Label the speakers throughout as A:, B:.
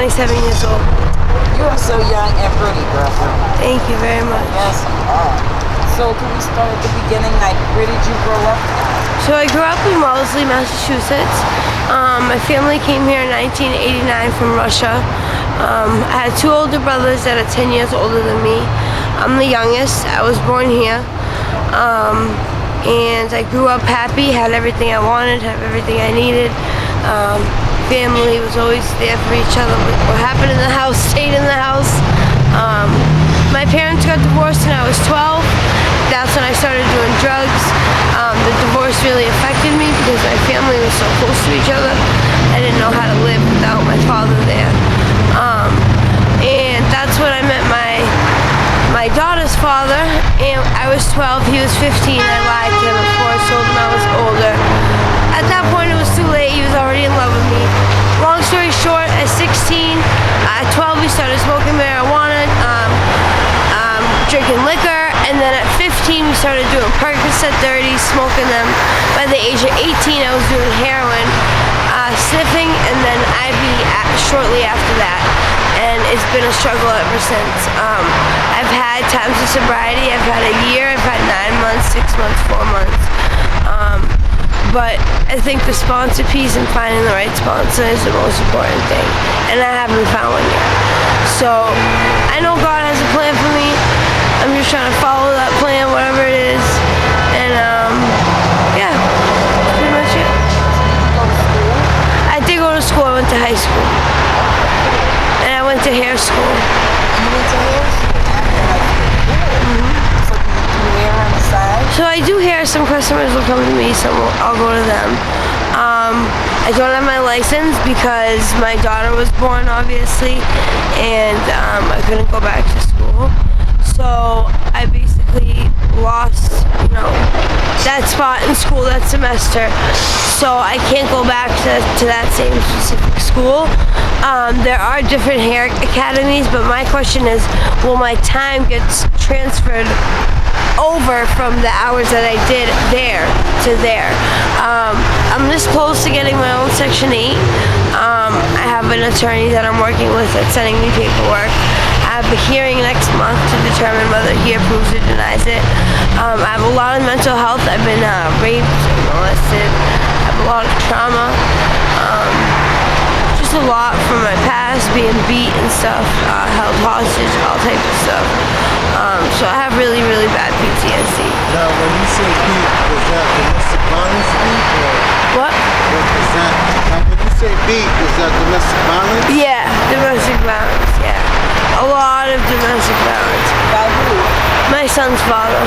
A: 27 years old.
B: You are so young and pretty, girlfriend.
A: Thank you very much.
B: Yes, you are. So can we start at the beginning? Like, where did you grow up?
A: So I grew up in Wellesley, Massachusetts. My family came here in 1989 from Russia. I had 2 older brothers that are 10 years older than me. I'm the youngest. I was born here. And I grew up happy, had everything I wanted, had everything I needed. Family was always there for each other. What happened in the house stayed in the house. My parents got divorced when I was 12. That's when I started doing drugs. The divorce really affected me because my family was so close to each other. I didn't know how to live without my father there. And that's when I met my daughter's father, and I was 12, he was 15. I lied to him, of course, told him I was older. At that point, it was too late. He was already in love with me. Long story short, at 16, at 12, we started smoking marijuana, drinking liquor, and then at 15, we started doing Percocet 30s, smoking them. By the age of 18, I was doing heroin, sniffing, and then IV shortly after that. And it's been a struggle ever since. I've had times of sobriety. I've had a year, I've had 9 months, 6 months, 4 months. But I think the sponsor piece and finding the right sponsor is the most important thing. And I haven't found one yet. So I know God has a plan for me. I'm just trying to follow that plan, whatever it is. And yeah, that's pretty much it. I did go to school. I went to high school. And I went to hair school.
B: You went to hair school after high school? So can you do hair on the side?
A: So I do hair. Some customers will come to me, some I'll go to them. I don't have my license because my daughter was born, obviously, and I couldn't go back to school. So I basically lost, that spot in school that semester. So I can't go back to that same specific school. There are different hair academies, but my question is, will my time get transferred over from the hours that I did there to there? I'm this close to getting my own Section 8. I have an attorney that I'm working with that's sending me paperwork. I have a hearing next month to determine whether he approves or denies it. I have a lot of mental health. I've been raped and molested. I have a lot of trauma. Just a lot from my past, being beat and stuff, held hostage, all types of stuff. So I have really, really bad PTSD.
C: Now, when you say beat, was that domestic violence beat, or
A: What?
C: what was that? Now, when you say beat, was that domestic violence?
A: Yeah, domestic violence, yeah. A lot of domestic violence.
B: By who?
A: My son's father.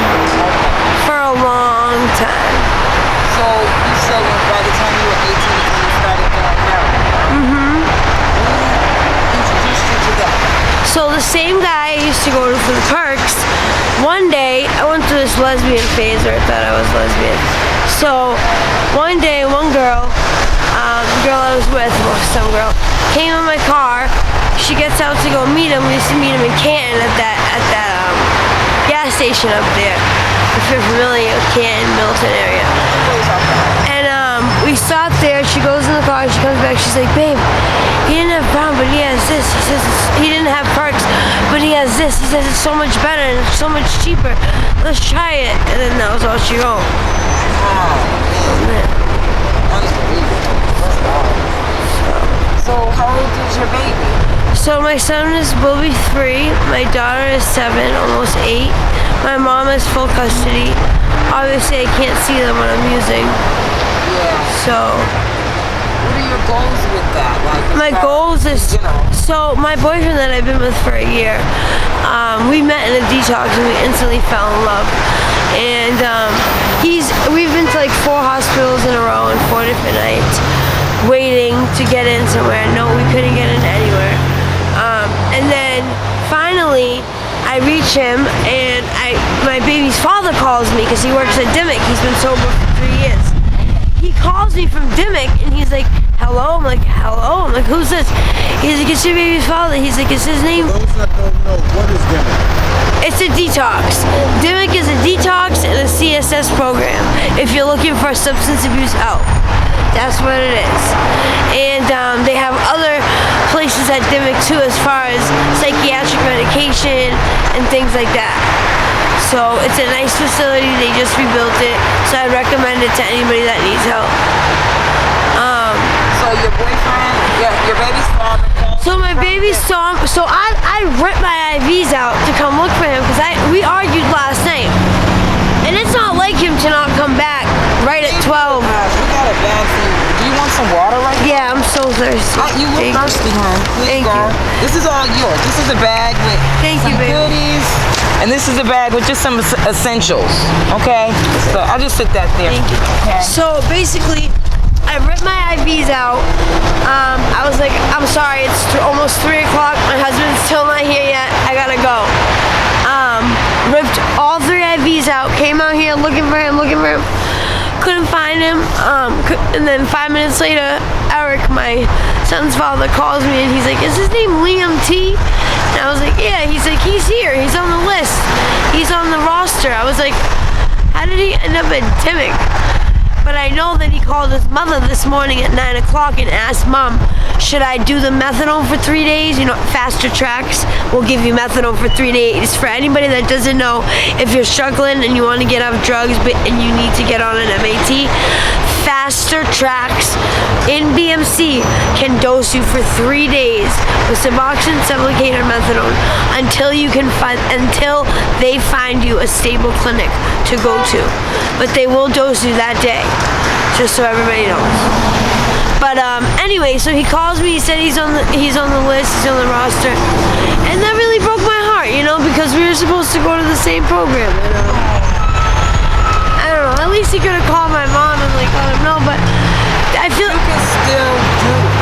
A: For a long time.
B: So you said that by the time you were 18, you started doing heroin.
A: Mm-hmm.
B: Who introduced you to that?
A: So the same guy I used to go to for the perks, one day I went through this lesbian phase where I thought I was lesbian. So one day, one girl, the girl I was with, well, some girl, came in my car. She gets out to go meet him. We used to meet him in Canton at that gas station up there. If you're familiar with Canton, Milton area. And we stopped there. She goes in the car. She comes back. She's like, "Babe, he didn't have brown, but he has this." He says he didn't have perks, but he has this. He says it's so much better and it's so much cheaper. Let's try it. And then that was all she wrote.
B: So how old is your baby?
A: So my son will be 3. My daughter is 7, almost 8. My mom has full custody. Obviously, I can't see them when I'm using.
B: Yeah.
A: So
B: What are your goals with that? Like,
A: my goals is, so my boyfriend that I've been with for a year, we met in a detox and we instantly fell in love. And we've been to like 4 hospitals in a row and 4 different nights, waiting to get in somewhere. No, we couldn't get in anywhere. And then finally, I reach him, and my baby's father calls me because he works at Dimmick. He's been sober for 3 years. He calls me from Dimmick, and he's like, "Hello?" I'm like, "Hello?" I'm like, "Who's this?" He's like, "It's your baby's father." He's like, "Is his name?"
C: For those that don't know, what is Dimmick?
A: It's a detox. Dimmick is a detox and a CSS program. If you're looking for substance abuse help, that's what it is. And they have other places at Dimick too, as far as psychiatric medication and things like that. So it's a nice facility. They just rebuilt it, so I recommend it to anybody that needs help.
B: So your boyfriend, your baby's father.
A: So my baby saw him. So I ripped my IVs out to come look for him because we argued last night, and it's not like him to not come back right at 12.
B: We got a bag for you. Do you want some water right now?
A: Yeah, I'm so thirsty.
B: You look
A: Thank
B: thirsty, hon. Here
A: Thank
B: you go.
A: you.
B: This is all yours. This is a bag with
A: Thank
B: some
A: you, baby.
B: goodies. And this is a bag with just some essentials. Okay? So I'll just sit that there.
A: Thank you.
B: Okay.
A: So basically, I ripped my IVs out. I was like, I'm sorry, it's almost 3 o'clock. My husband's still not here yet. I gotta go. Ripped all 3 IVs out. Came out here looking for him. Couldn't find him. And then 5 minutes later, Eric, my son's father, calls me and he's like, is his name Liam T? And I was like, yeah. He's like, he's here. He's on the list. He's on the roster. I was like, how did he end up in Dimick? But I know that he called his mother this morning at 9 o'clock and asked Mom, should I do the methadone for 3 days? You know, Faster Tracks will give you methadone for 3 days. For anybody that doesn't know, if you're struggling and you want to get off drugs and you need to get on an MAT, Faster Tracks in BMC can dose you for 3 days with Suboxone, Sublocade, or methadone until they find you a stable clinic to go to. But they will dose you that day, just so everybody knows. But anyway, so he calls me. He said he's on the list. He's on the roster, and that really broke my heart, you know, because we were supposed to go to the same program. And, I don't know. At least he could have called my mom and like let him know. But I feel
B: You can still do it.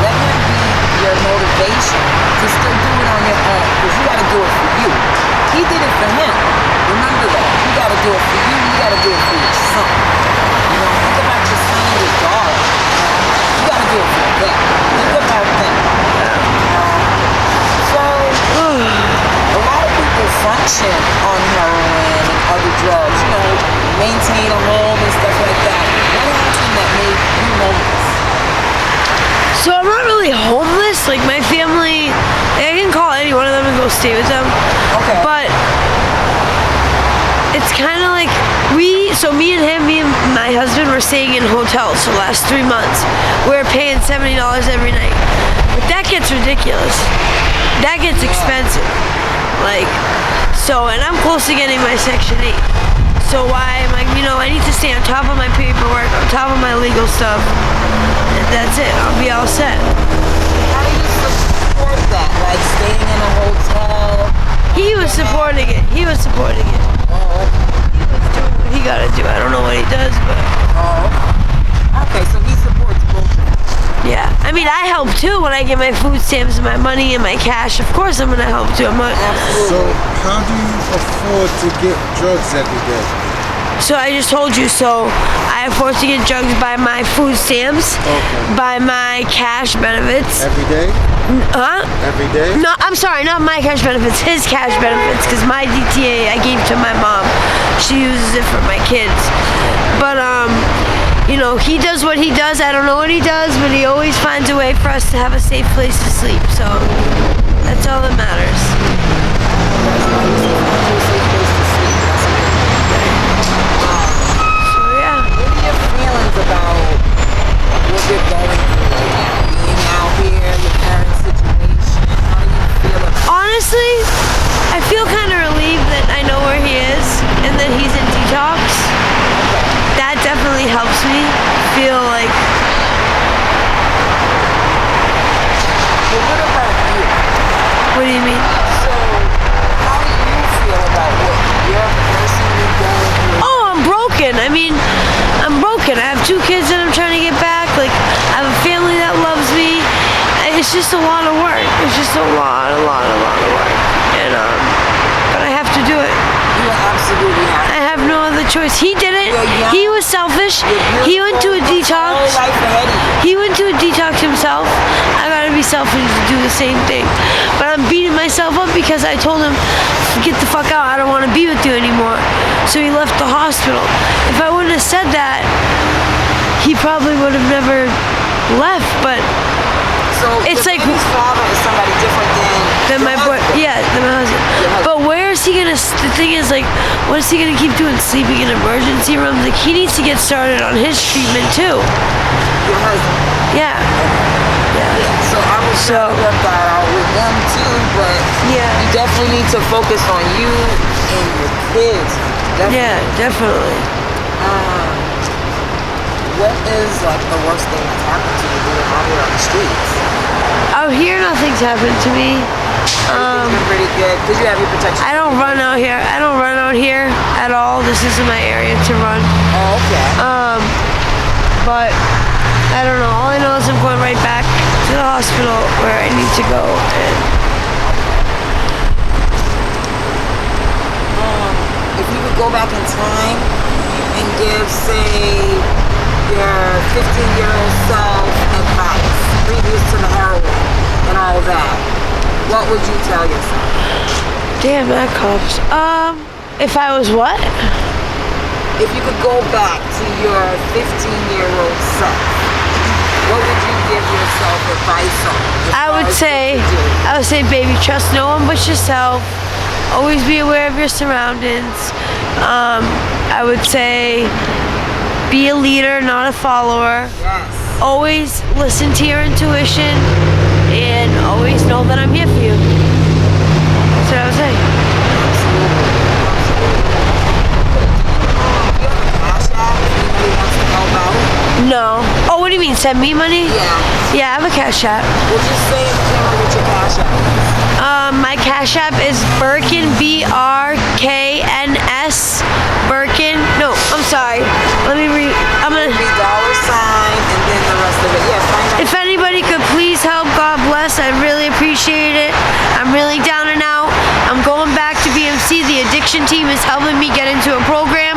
B: Let him be your motivation to still do it on your own. Because you got to do it for you. He did it for him. Remember that. You got to do it for you. You got to do it for your son. You know, think about your son and your daughter. You got to do it for them. Think about them. So, a lot of people function on heroin and other drugs, you know, maintain a home and stuff like that. What happened that made you homeless?
A: So I'm not really homeless. Like my family, I can call any one of them and go stay with them.
B: Okay.
A: But it's kind of like me and my husband were staying in hotels for the last 3 months. We were paying $70 every night. But that gets ridiculous. That gets expensive. Like, so, and I'm close to getting my Section 8. So why am I, I need to stay on top of my paperwork, on top of my legal stuff. And that's it. I'll be all set.
B: How do you support that? Like staying in a hotel?
A: He was supporting it. He was supporting it.
B: Oh,
A: He was doing what he gotta do. I don't know what he does, but
B: okay, so he supports both of you.
A: yeah. I mean, I help too when I get my food stamps and my money and my cash. Of course, I'm gonna help too.
C: So how do you afford to get drugs every day?
A: So I just told you. So I afford to get drugs by my food stamps, by my cash benefits.
C: Every day?
A: Huh?
C: Every day?
A: No, I'm sorry, not my cash benefits, his cash benefits, because my DTA I gave to my mom. She uses it for my kids. But, he does what he does. I don't know what he does, but he always finds a way for us to have a safe place to sleep. So, that's all that matters. So, yeah.
B: What are your feelings about what you're going through right now? Being out here, your current situation. How do you feel about it?
A: Honestly, I feel kind of relieved that I know where he is and that he's in detox. That definitely helps me feel like.
B: But what about you?
A: What do you mean?
B: So, how do you feel about what you're personally going through?
A: Oh, I'm broken. I mean, I'm broken. I have 2 kids that I'm trying to get back. Like, I have a family that loves me. It's just a lot of work. It's just a lot of work. And, but I have to do it.
B: You absolutely have
A: I have no other choice. He did it. He was selfish. He went to a detox.
B: whole life ahead of you.
A: He went to a detox himself. I gotta be selfish to do the same thing. But I'm beating myself up because I told him, get the fuck out. I don't want to be with you anymore. So he left the hospital. If I wouldn't have said that, he probably would have never left. But
B: So
A: It's
B: your
A: like-
B: baby's father is somebody different
A: Then
B: your
A: my boy,
B: husband.
A: yeah, then my husband.
B: Your husband.
A: But where is he gonna? The thing is, like, what is he gonna keep doing? Sleeping in emergency rooms? Like, he needs to get started on his treatment too.
B: Your husband.
A: Yeah. Yeah.
B: So I was
A: So-
B: trying to work that out with them too, but
A: Yeah.
B: you definitely need to focus on you and your kids. Definitely.
A: Yeah, definitely.
B: What is like the worst thing that's happened to you being out here on the streets?
A: Out here, nothing's happened to me.
B: Everything's been pretty good because you have your protection.
A: I don't run out here. I don't run out here at all. This isn't my area to run.
B: Oh, okay.
A: But I don't know. All I know is I'm going right back to the hospital where I need to go. And
B: If you could go back in time and give, say, your 15-year-old self advice previous to the heroin and all that, what would you tell yourself?
A: damn, that cops. If I was what?
B: If you could go back to your 15-year-old self, what would you give yourself advice on? as
A: I
B: far
A: would
B: as
A: say,
B: what to do?
A: I would say, baby, trust no one but yourself. Always be aware of your surroundings. I would say, be a leader, not a follower.
B: Yes.
A: Always listen to your intuition, and always know that I'm here for you. That's what I would say.
B: Do you have a cash app if anybody wants to help out?
A: No. Oh, what do you mean? Send me money?
B: Yeah.
A: Yeah, I have a cash app.
B: Well, just say in the camera what your cash app is.
A: My cash app is Birkin, BRKNS. Birkin. No, I'm sorry. I'm gonna.
B: Be $sign and then the rest of it. Yeah, find out.
A: If anybody could please help, God bless. I'd really appreciate it. I'm really down and out. I'm going back to BMC. The addiction team is helping me get into a program.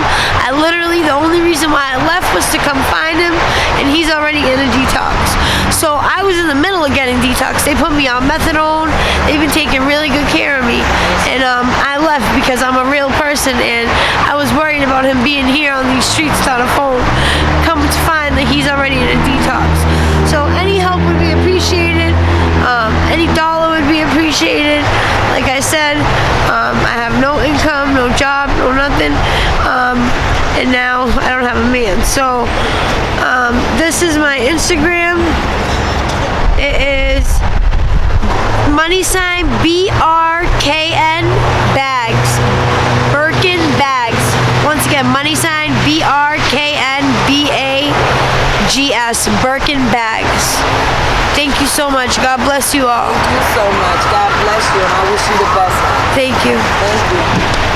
A: The only reason why I left was to come find him, and he's already in a detox. So I was in the middle of getting detox. They put me on methadone. They've been taking really good care of me. And I left because I'm a real person, and I was worried about him being here on these streets without a phone. Come to find that he's already in a detox. So any help would be appreciated. Any dollar would be appreciated. Like I said, I have no income, no job, no nothing. And now I don't have a man. So this is my Instagram. It is $BRKN bags. Birkin bags. Once again, $BRKNBAGS. Birkin bags. Thank you so much. God bless you all.
B: Thank you so much. God bless you, and I wish you the best.
A: Thank you.
B: Thank you.